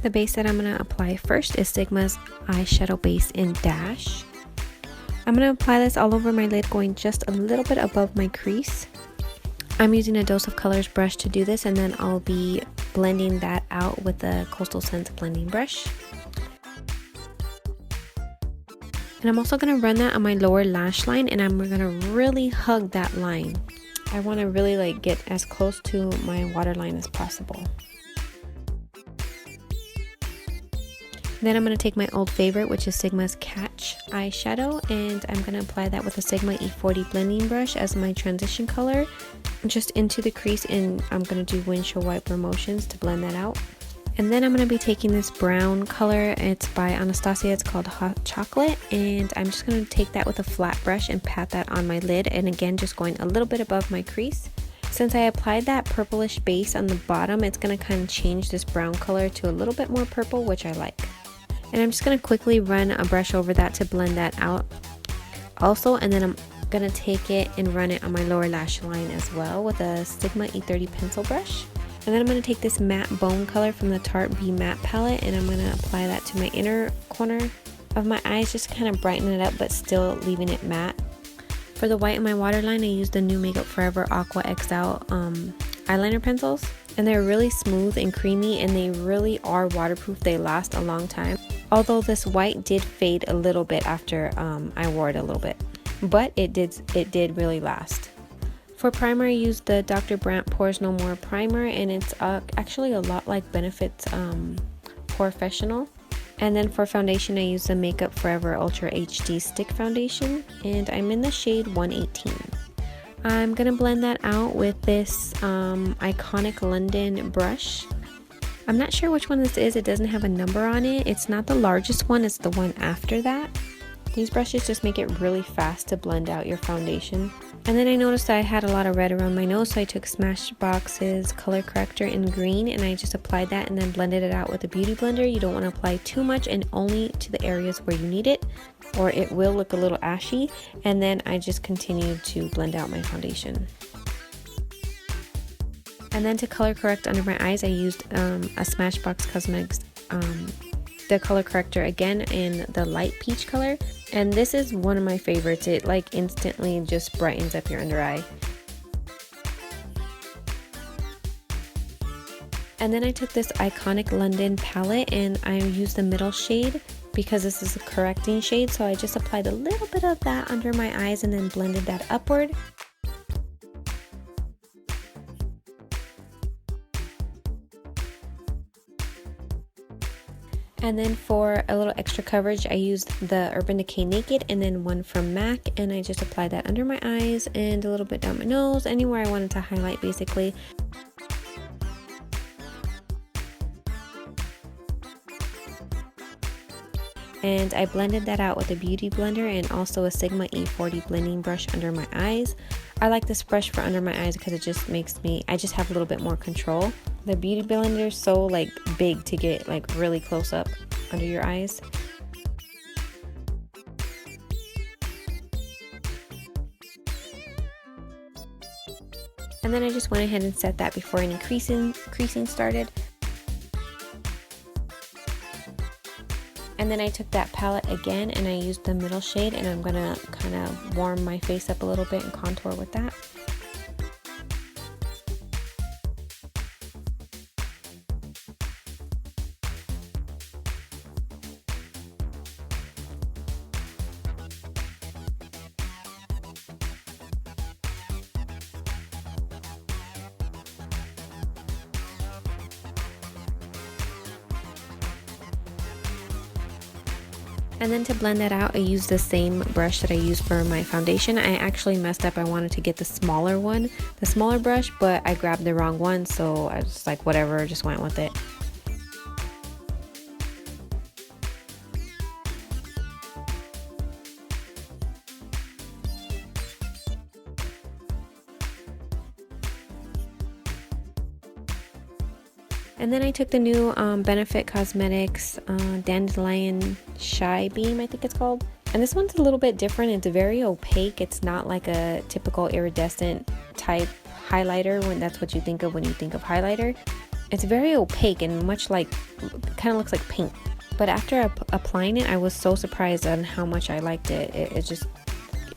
The base that I'm going to apply first is Sigma's eyeshadow base in Dash. I'm going to apply this all over my lid, going just a little bit above my crease. I'm using a Dose of Colors brush to do this, and then I'll be blending that out with the Coastal Scents blending brush. And I'm also going to run that on my lower lash line, and I'm going to really hug that line. I want to really like get as close to my waterline as possible. Then I'm going to take my old favorite, which is Sigma's Catch eyeshadow, and I'm going to apply that with a Sigma E40 blending brush as my transition color just into the crease, and I'm going to do windshield wiper motions to blend that out. And then I'm going to be taking this brown color, it's by Anastasia, it's called Hot Chocolate, and I'm just going to take that with a flat brush and pat that on my lid, and again just going a little bit above my crease. Since I applied that purplish base on the bottom, it's going to kind of change this brown color to a little bit more purple, which I like. And I'm just going to quickly run a brush over that to blend that out also, and then I'm going to take it and run it on my lower lash line as well with a Sigma E30 pencil brush. And then I'm going to take this matte bone color from the Tarte B Matte palette, and I'm going to apply that to my inner corner of my eyes, just to kind of brighten it up but still leaving it matte. For the white in my waterline, I used the new Makeup Forever Aqua XL eyeliner pencils, and they're really smooth and creamy, and they really are waterproof. They last a long time. Although this white did fade a little bit after I wore it a little bit, but it did really last. For primer, I used the Dr. Brandt Pores No More primer, and it's actually a lot like Benefit's Porefessional. And then for foundation, I used the Makeup Forever Ultra HD Stick Foundation, and I'm in the shade 118. I'm gonna blend that out with this Iconic London brush. I'm not sure which one this is, it doesn't have a number on it. It's not the largest one, it's the one after that. These brushes just make it really fast to blend out your foundation. And then I noticed I had a lot of red around my nose, so I took Smashbox's color corrector in green, and I just applied that and then blended it out with a beauty blender. You don't want to apply too much, and only to the areas where you need it, or it will look a little ashy. And then I just continued to blend out my foundation. And then to color correct under my eyes, I used a Smashbox Cosmetics the color corrector again in the light peach color, and this is one of my favorites. It like instantly just brightens up your under eye. And then I took this Iconic London palette, and I used the middle shade because this is a correcting shade, so I just applied a little bit of that under my eyes and then blended that upward. And then for a little extra coverage, I used the Urban Decay Naked and then one from MAC, and I just applied that under my eyes and a little bit down my nose, anywhere I wanted to highlight basically. And I blended that out with a beauty blender and also a Sigma E40 blending brush under my eyes. I like this brush for under my eyes because it just makes me, I just have a little bit more control. The beauty blender is so like big to get like really close up under your eyes. And then I just went ahead and set that before any creasing started. And then I took that palette again and I used the middle shade, and I'm gonna kind of warm my face up a little bit and contour with that. And then to blend that out, I used the same brush that I used for my foundation. I actually messed up. I wanted to get the smaller one, the smaller brush, but I grabbed the wrong one, so I was like, whatever, just went with it. And then I took the new Benefit Cosmetics Dandelion Shy Beam, I think it's called. And this one's a little bit different. It's very opaque. It's not like a typical iridescent type highlighter when that's what you think of when you think of highlighter. It's very opaque and much like, kind of looks like paint. But after applying it, I was so surprised on how much I liked it. It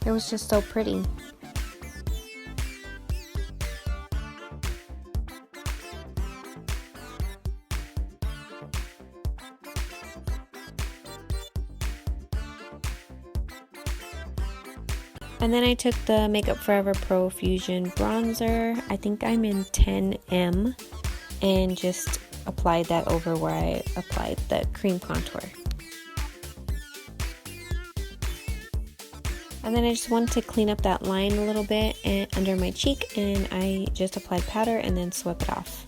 was just so pretty. And then I took the Makeup Forever Pro Fusion Bronzer. I think I'm in 10M, and just applied that over where I applied the cream contour. And then I just wanted to clean up that line a little bit under my cheek, and I just applied powder and then swept it off.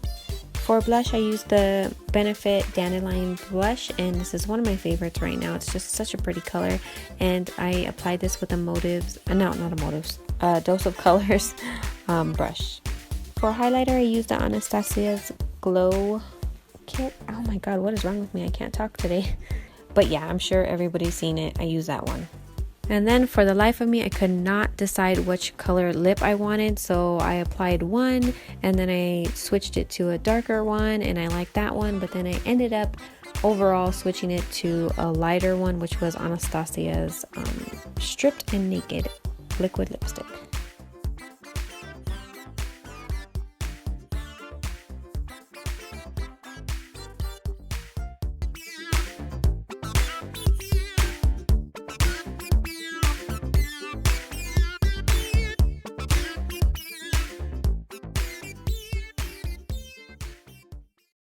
For blush, I used the Benefit Dandelion blush, and this is one of my favorites right now. It's just such a pretty color, and I applied this with a Dose of Colors brush. For highlighter, I used the Anastasia's Glow Kit. Oh my god, what is wrong with me? I can't talk today. But yeah, I'm sure everybody's seen it. I use that one. And then for the life of me, I could not decide which color lip I wanted, so I applied one and then I switched it to a darker one, and I liked that one, but then I ended up overall switching it to a lighter one, which was Anastasia's Stripped and Naked liquid lipstick.